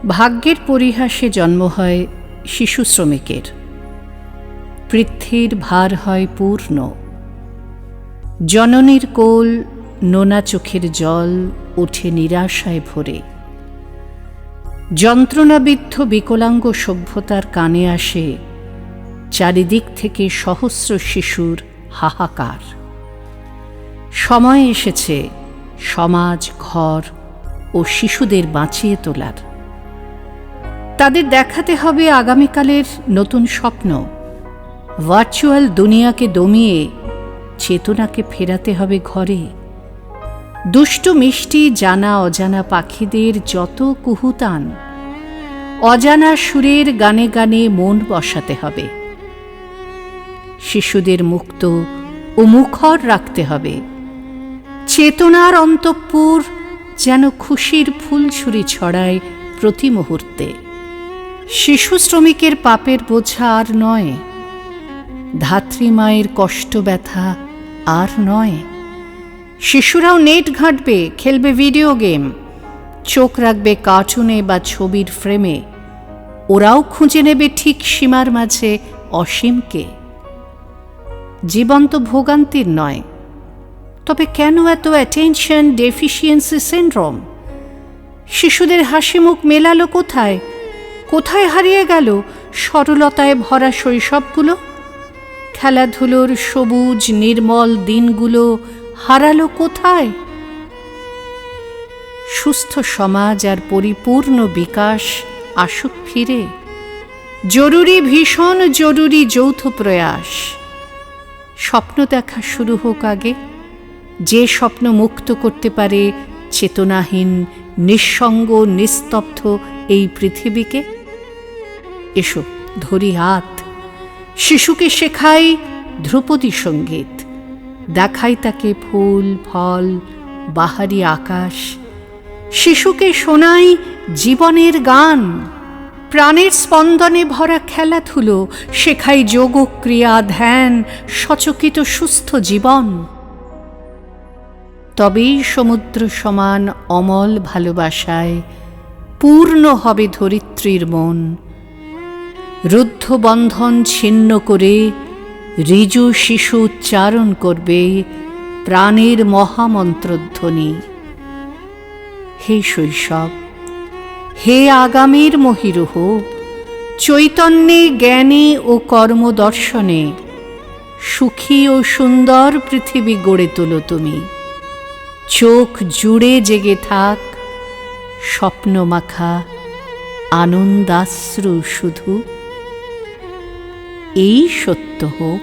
ভাগ্যের পরিহাসে জন্ম হয় শিশু শ্রমিকের। পৃথ্বীর ভার হয় পূর্ণ। জননীর কোল নোনা চোখের জল ওঠে নিরাশায় ভরে। যন্ত্রণাবিদ্ধ বিকলাঙ্গ সভ্যতার কানে আসে চারিদিক থেকে সহস্র শিশুর হাহাকার। সময় এসেছে সমাজ, ঘর ও শিশুদের বাঁচিয়ে তোলার। তাদের দেখাতে হবে আগামীকালের নতুন স্বপ্ন। ভার্চুয়াল দুনিয়াকে দমিয়ে চেতনাকে ফেরাতে হবে ঘরে। দুষ্ট মিষ্টি জানা অজানা পাখিদের যত কুহুতান, অজানা সুরের গানে গানে মন বসাতে হবে। শিশুদের মুক্ত ও মুখর রাখতে হবে। চেতনার অন্তঃপুর যেন খুশির ফুলছুরি ছড়ায় প্রতি মুহূর্তে। শিশু শ্রমিকের পাপের বোঝা আর নয়, ধাত্রী মায়ের কষ্ট ব্যথা আর নয়। শিশুরাও নেট ঘাঁটবে, খেলবে ভিডিও গেম, চোখ রাখবে কার্টুনে বা ছবির ফ্রেমে। ওরাও খুঁজে নেবে ঠিক সীমার মাঝে অসীমকে। জীবন তো ভোগান্তির নয়, তবে কেন এত অ্যাটেনশন ডেফিসিয়েন্সি সিনড্রোম? শিশুদের হাসি মুখ মেলালো কোথায়? কোথায় হারিয়ে গেল সরলতায় ভরা শৈশবগুলো? খেলাধুলোর সবুজ নির্মল দিনগুলো হারালো কোথায়? সুস্থ সমাজ আর পরিপূর্ণ বিকাশ আসুক ফিরে। জরুরি, ভীষণ জরুরি যৌথ প্রয়াস। স্বপ্ন দেখা শুরু হোক আগে, যে স্বপ্ন মুক্ত করতে পারে চেতনাহীন, নিঃসঙ্গ, নিস্তব্ধ এই পৃথিবীকে। এসো ধরি হাত, শিশুকে শেখাই ধ্রুপদী সঙ্গীত, দেখাই তাকে ফুল ফল বাহারি আকাশ। শিশুকে শোনাই জীবনের গান, প্রাণের স্পন্দনে ভরা খেলাধুলো, শেখাই যোগ, ক্রিয়া, ধ্যান, সচকিত সুস্থ জীবন। তবেই সমুদ্র সমান অমল ভালোবাসায় পূর্ণ হবে ধরিত্রীর মন। রুদ্ধ বন্ধন ছিন্ন করে ঋজু শিশু উচ্চারণ করবে প্রাণের মহামন্ত্রধ্বনি। হে শৈশব, হে আগামীর মহিরুহ, চৈতন্যে, জ্ঞানে ও কর্মদর্শনে সুখী ও সুন্দর পৃথিবী গড়ে তোলো তুমি। চোখ জুড়ে জেগে থাক স্বপ্ন মাখা আনন্দাশ্রু শুধু। এই সত্য হোক